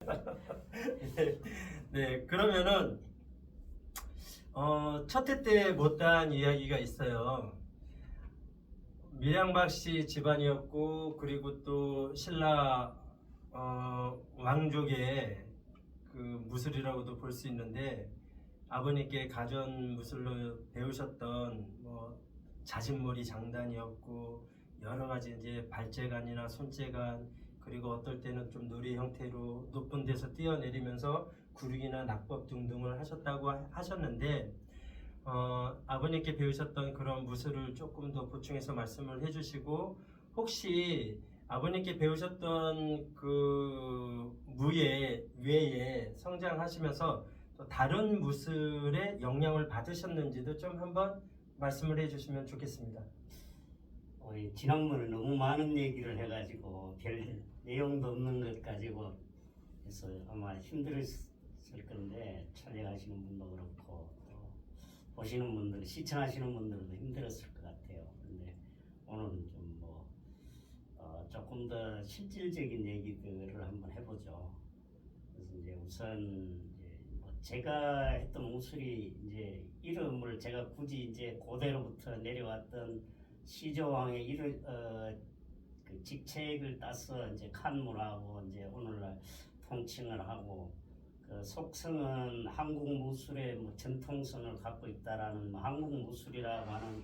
네, 네, 그러면은 첫 회 때 못다한 이야기가 있어요. 밀양박 씨 집안이었고, 그리고 또 신라 왕족의 그 무술이라고도 볼 수 있는데, 아버님께 가전 무술로 배우셨던 뭐 자진몰이 장단이었고, 여러 가지 이제 발재간이나 손재간, 그리고 어떨 때는 좀 놀이 형태로 높은 데서 뛰어내리면서 구르기나 낙법 등등을 하셨다고 하셨는데, 아버님께 배우셨던 그런 무술을 조금 더 보충해서 말씀을 해주시고, 혹시 아버님께 배우셨던 그 무예 외에 성장하시면서 또 다른 무술의 영향을 받으셨는지도 좀 한번 말씀을 해주시면 좋겠습니다. 지난번에 너무 많은 얘기를 해가지고 별 내용도 없는 것 가지고 해서 아마 힘들었을 건데, 촬영하시는 분도 그렇고 또 보시는 분들, 시청하시는 분들도 힘들었을 것 같아요. 근데 오늘은 좀 조금 더 실질적인 얘기들을 한번 해보죠. 그래서 이제 우선 제가 했던 무술이 이제 이름을 제가 굳이 이제 고대로부터 내려왔던 시조왕의 그 직책을 따서 이제 칸무라고 이제 오늘날 통칭을 하고, 그 속성은 한국 무술의 전통성을 갖고 있다라는 한국 무술이라고 하는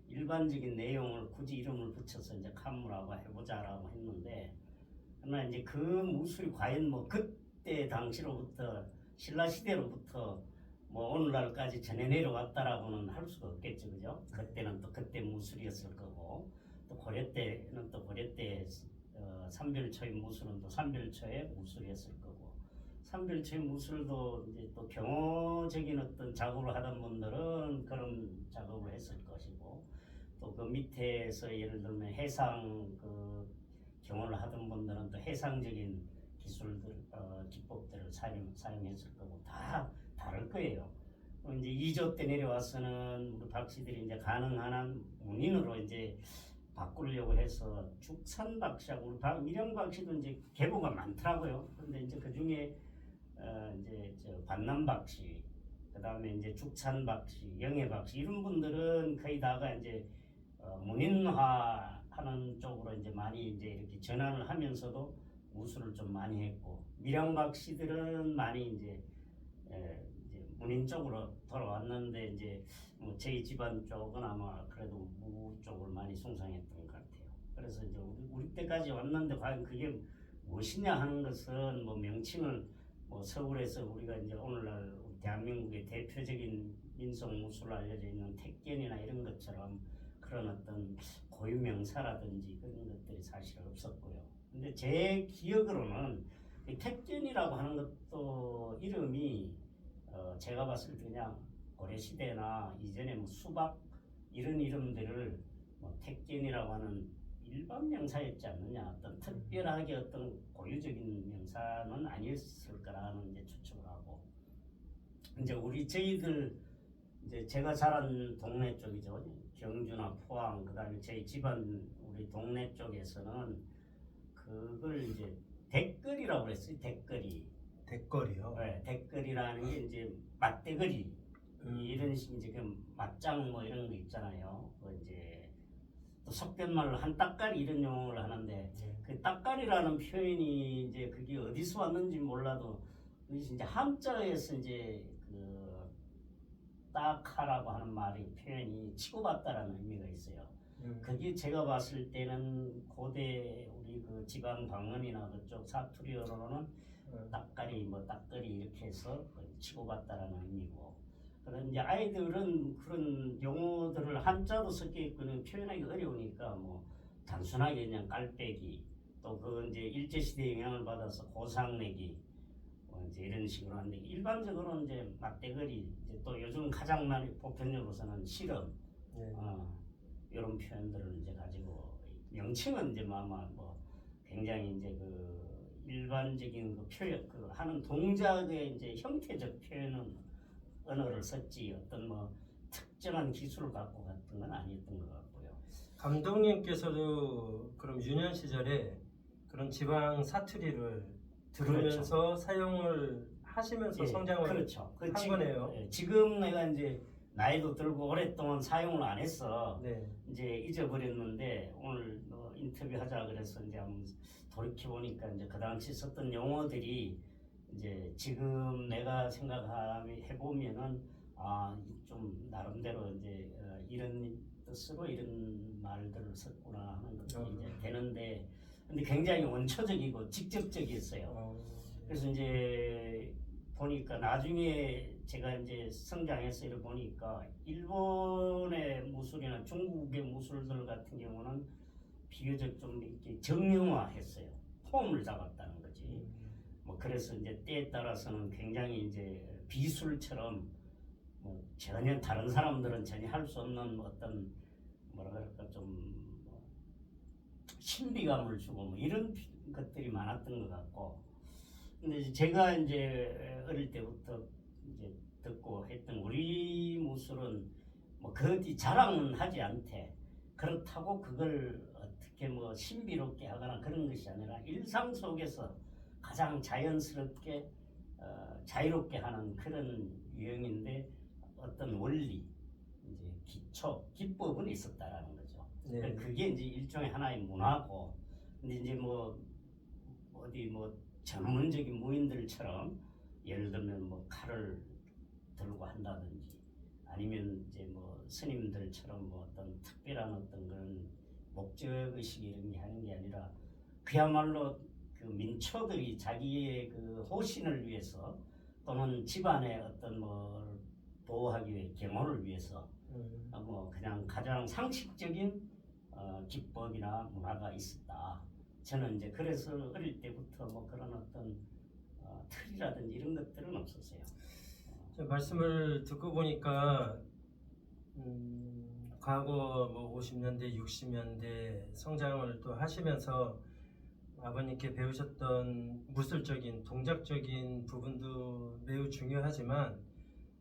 일반적인 내용을 굳이 이름을 붙여서 이제 칸무라고 해보자라고 했는데, 그러나 이제 그 무술이 과연 그때 당시로부터 신라 시대로부터 오늘날까지 전해 내려왔다라고는 할 수가 없겠죠, 그죠? 그때는 또 그때 무술이었을 거고, 또 고려 때는 또 고려 때 삼별초의 무술은 또 삼별초의 무술이었을 거고, 삼별초의 무술도 이제 또 경호적인 어떤 작업을 하던 분들은 그런 작업을 했을 것이고, 또 그 밑에서 예를 들면 해상 그 경호를 하던 분들은 또 해상적인 기술들, 기법들을 사용했을 거고, 다 다를 거예요. 이제 2조 때 내려와서는 우리 박씨들이 이제 가능한 한 문인으로 이제 바꾸려고 해서 죽산 박씨하고 우리 밀양 박씨도 이제 계보가 많더라고요. 근데 이제 그 중에 이제 반남 박씨, 그 다음에 이제 죽산 박씨, 영애 박씨 이런 분들은 거의 다가 이제 문인화 하는 쪽으로 이제 많이 이제 이렇게 전환을 하면서도 무술을 좀 많이 했고, 밀양박 씨들은 많이 이제 문인 쪽으로 돌아왔는데, 이제 저희 집안 쪽은 아마 그래도 무 쪽을 많이 숭상했던 것 같아요. 그래서 이제 우리 때까지 왔는데 과연 그게 무엇이냐 하는 것은 명칭을 서울에서 우리가 이제 오늘날 대한민국의 대표적인 민속 무술로 알려져 있는 택견이나 이런 것처럼 그런 어떤 고유 명사라든지 그런 것들이 사실 없었고요. 근데 제 기억으로는 택견이라고 하는 것도 이름이 제가 봤을 때 그냥 고려시대나 이전에 수박 이런 이름들을 택견이라고 하는 일반 명사였지 않느냐, 어떤 특별하게 어떤 고유적인 명사는 아니었을 거라는 이제 추측을 하고, 이제 저희들 이제 제가 자란 동네 쪽이죠. 경주나 포항, 그다음에 저희 집안 우리 동네 쪽에서는 그걸 이제 댓글이라고 그랬어요. 댓글이. 댓글이요? 네, 댓글이라는 게 이제 맞대거리 이런 식 이제 그 맞짱 이런 거 있잖아요. 이제 또 속된말로 한 따까리 이런 용어를 하는데, 그 따까리라는 표현이 이제 그게 어디서 왔는지 몰라도 그것이 이제 한자에서 이제 그 따카라고 하는 말이 표현이 치고받다라는 의미가 있어요. 그게 제가 봤을 때는 고대 우리 그 지방 방언이나 그쪽 사투리어로는 따까리 따까리 이렇게 해서 치고받다라는 의미고, 그다음 이제 아이들은 그런 용어들을 한자도 섞여 있고는 표현하기 어려우니까 단순하게 그냥 깔빼기, 또 그 이제 일제 시대 영향을 받아서 고상내기 이제 이런 식으로 하는데, 일반적으로는 이제 맞대거리, 이제 또 요즘 가장 많이 보편적으로서는 실험, 이런 표현들을 이제 가지고, 명칭은 이제 굉장히 이제 그 일반적인 그 표현, 그 하는 동작의 이제 형태적 표현은 언어를 썼지 어떤 특정한 기술을 갖고 갔던 건 아니었던 것 같고요. 감독님께서도 그럼 유년 시절에 그런 지방 사투리를 들으면서 사용을 하시면서 예, 성장을 그렇죠. 한 거네요. 예, 지금 내가 이제 나이도 들고 오랫동안 사용을 안 해서 네. 이제 잊어버렸는데 오늘 인터뷰하자 그래서 이제 한번 돌이켜 보니까 이제 그 당시 썼던 용어들이 이제 지금 내가 생각해 보면은 좀 나름대로 이제 이런 뜻으로 이런 말들을 썼구나 하는 것들이 이제 되는데 근데 굉장히 원초적이고 직접적이었어요. 그래서 이제 보니까 나중에 제가 이제 성장해서 이를 보니까 일본의 무술이나 중국의 무술들 같은 경우는 비교적 좀 이렇게 정형화했어요. 폼을 잡았다는 거지. 뭐 그래서 이제 때에 따라서는 굉장히 이제 비술처럼 뭐 전혀 다른 사람들은 전혀 할 수 없는 어떤 뭐라 그럴까 좀뭐 신비감을 주고 뭐 이런 것들이 많았던 것 같고 근데 제가 이제 어릴 때부터 이제 듣고 했던 우리 무술은 뭐 그것이 자랑은 하지 않대. 그렇다고 그걸 어떻게 뭐 신비롭게 하거나 그런 것이 아니라 일상 속에서 가장 자연스럽게 자유롭게 하는 그런 유형인데 어떤 원리, 이제 기초, 기법은 있었다라는 거죠. 네. 그게 이제 일종의 하나의 문화고, 근데 이제 뭐 어디 뭐 전문적인 무인들처럼 예를 들면 뭐 칼을 들고 한다든지 아니면 이제 뭐 스님들처럼 뭐 어떤 특별한 어떤 그런 목적의식 이런 게 하는 게 아니라 그야말로 그 민초들이 자기의 그 호신을 위해서 또는 집안의 어떤 뭐 보호하기 위해 경호를 위해서 뭐 그냥 가장 상식적인 기법이나 문화가 있었다. 저는 이제 그래서 어릴 때부터 뭐 그런 어떤 틀이라든지 이런 것들은 없었어요. 말씀을 듣고 보니까 과거 뭐 50년대, 60년대 성장을 또 하시면서 아버님께 배우셨던 무술적인, 동작적인 부분도 매우 중요하지만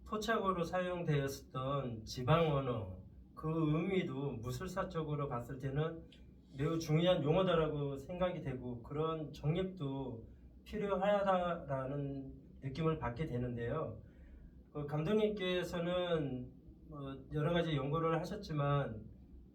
토착어로 사용되었던 지방 언어 그 의미도 무술사적으로 봤을 때는 매우 중요한 용어다라고 생각이 되고 그런 정립도 필요하다라는 느낌을 받게 되는데요. 그 감독님께서는 여러 가지 연구를 하셨지만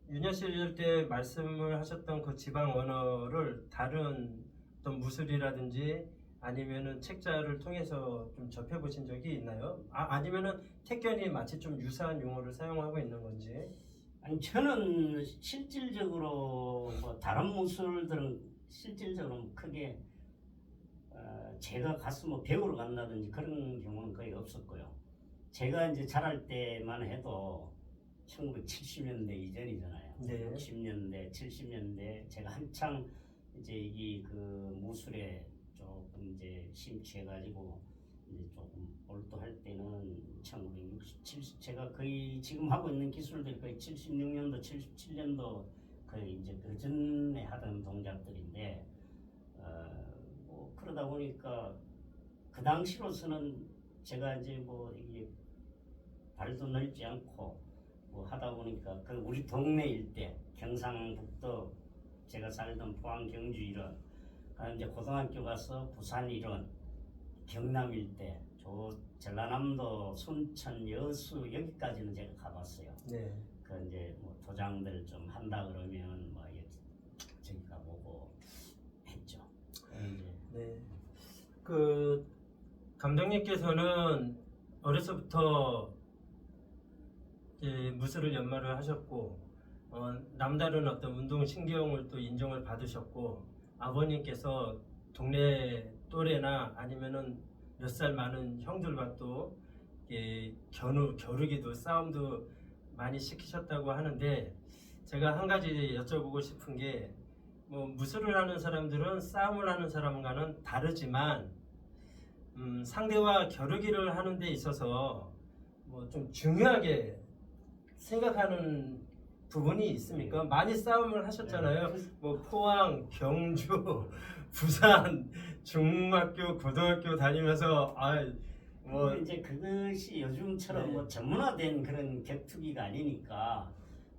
유년 시절 때 말씀을 하셨던 그 지방 언어를 다른 어떤 무술이라든지 아니면은 책자를 통해서 좀 접해보신 적이 있나요? 아니면은 택견이 마치 좀 유사한 용어를 사용하고 있는 건지? 아니 저는 실질적으로 뭐 다른 무술들은 실질적으로 크게 제가 가서 뭐 배우러 간다든지 그런 경우는 거의 없었고요. 제가 이제 자랄 때만 해도 1970년대 이전이잖아요. 네. 60년대, 70년대 제가 한창 이제 이 그 무술에 조금 이제 심취해가지고 이제 조금 몰두할 때는 1960, 제가 거의 지금 하고 있는 기술들이 거의 76년도, 77년도 거의 이제 그 전에 하던 동작들인데 뭐 그러다 보니까 그 당시로서는 제가 이제 뭐 이게 발도 넓지 않고 뭐 하다 보니까 그 우리 동네 일대 경상북도 제가 살던 포항 경주 이런 이제 고등학교 가서 부산 이런 경남 일대 저 전라남도 순천 여수 여기까지는 제가 가봤어요. 네. 그 이제 뭐 도장들 좀 한다 그러면 뭐 저기 가보고 했죠. 이제 네. 그 감독님께서는 어려서부터 이제 무술을 연마를 하셨고 남다른 어떤 운동 신경을 또 인정을 받으셨고 아버님께서 동네 또래나 아니면은 몇 살 많은 형들과 또 겨루기도 싸움도 많이 시키셨다고 하는데 제가 한 가지 여쭤보고 싶은 게 뭐 무술을 하는 사람들은 싸움을 하는 사람과는 다르지만 상대와 겨루기를 하는 데 있어서 뭐 좀 중요하게 생각하는 부분이 있습니까? 많이 싸움을 하셨잖아요. 뭐 포항, 경주, 부산 중학교, 고등학교 다니면서 뭐 이제 그것이 요즘처럼 네. 뭐 전문화된 그런 격투기가 아니니까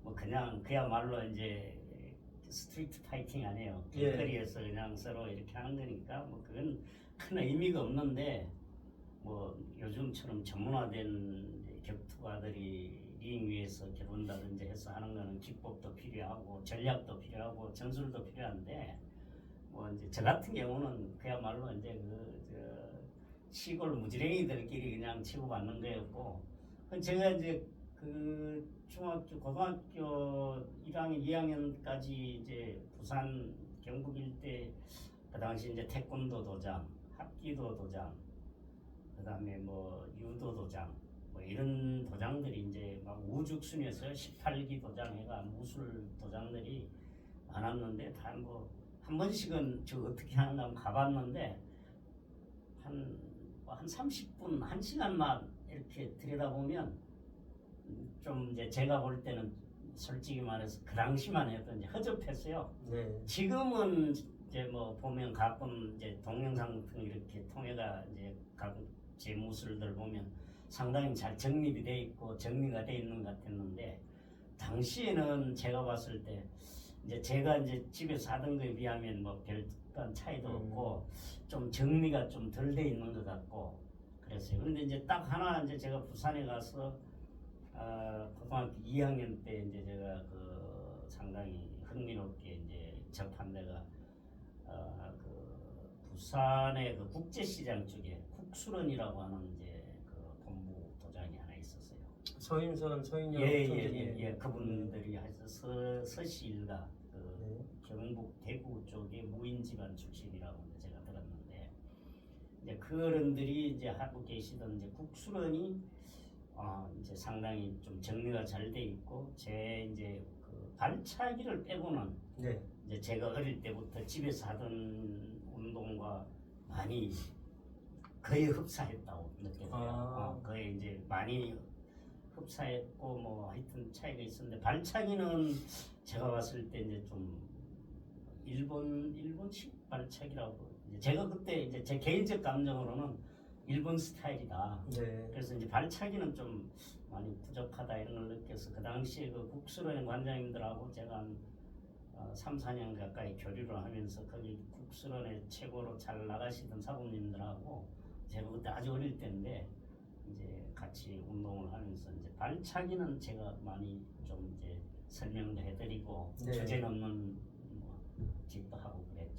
뭐 그냥 그야말로 이제 스트리트 파이팅 아니에요. 길거리에서 그냥 서로 이렇게 하는 거니까 뭐 그건 큰 의미가 없는데 뭐 요즘처럼 전문화된 격투가들이 링 위에서 겨룬다든지 해서 하는 거는 기법도 필요하고 전략도 필요하고 전술도 필요한데 뭐 이제 저 같은 경우는 그야말로 이제 시골 무지랭이들끼리 그냥 치고받는 거였고 제가 이제 그 중학교 고등학교 1학년 2학년까지 이제 부산 경북 일대 그 당시 이제 태권도 도장, 합기도 도장, 그다음에 뭐 유도 도장, 뭐 이런 도장들이 이제 막 우죽순에서 18기 도장해가 무술 도장들이 많았는데 다 뭐 한 번씩은 저 어떻게 하는가 한번 가봤는데 한 30분, 1시간만 이렇게 들여다보면 좀 이제 제가 볼 때는 솔직히 말해서 그 당시만 해도 이제 허접했어요. 네. 지금은 이제 뭐 보면 가끔 이제 동영상 같은 거 이렇게 통해가 이제 가끔 제 모습들 보면 상당히 잘 정립이 돼 있고 정리가 돼 있는 것 같았는데 당시에는 제가 봤을 때 이제 제가 이제 집에서 하던 거에 비하면 뭐 별다른 차이도 없고 좀 정리가 좀 덜 돼 있는 것 같고 그랬어요. 그런데 이제 딱 하나 이제 제가 부산에 가서 고등학교 2학년 때 이제 제가 그 상당히 흥미롭게 이제 접한 데가 그 부산의 그 국제시장 쪽에 국수런이라고 하는 이제 그 본부 도장이 하나 있었어요. 서인선, 서인영 예예예 그분들이 하여튼 서시일가 그 네. 경북 대구 쪽에 무인 집안 출신이라고 이제 제가 들었는데 이제 그 어른들이 이제 하고 계시던 이제 국수런이 이제 상당히 좀 정리가 잘 돼 있고 제 이제 그 발차기를 빼고는 네. 이제 제가 어릴 때부터 집에서 하던 운동과 많이 거의 흡사했다고 느껴져요. 거의 이제 많이 흡사했고 뭐 하여튼 차이가 있었는데 발차기는 제가 봤을 때 이제 좀 일본식 발차기라고 이제 제가 그때 이제 제 개인적 감정으로는 일본 스타일이다. 네. 그래서 이제 발차기는 좀 많이 부족하다 이런 걸 느껴서 그 당시에 그 국수련 관장님들하고 제가 한 3, 4년 가까이 교류를 하면서 거기 국수련의 최고로 잘 나가시던 사부님들하고 제가 그때 아주 어릴 때인데 이제 같이 운동을 하면서 이제 발차기는 제가 많이 좀 이제 설명도 해드리고 네. 주제 넘는 뭐 짓도 하고 그랬죠.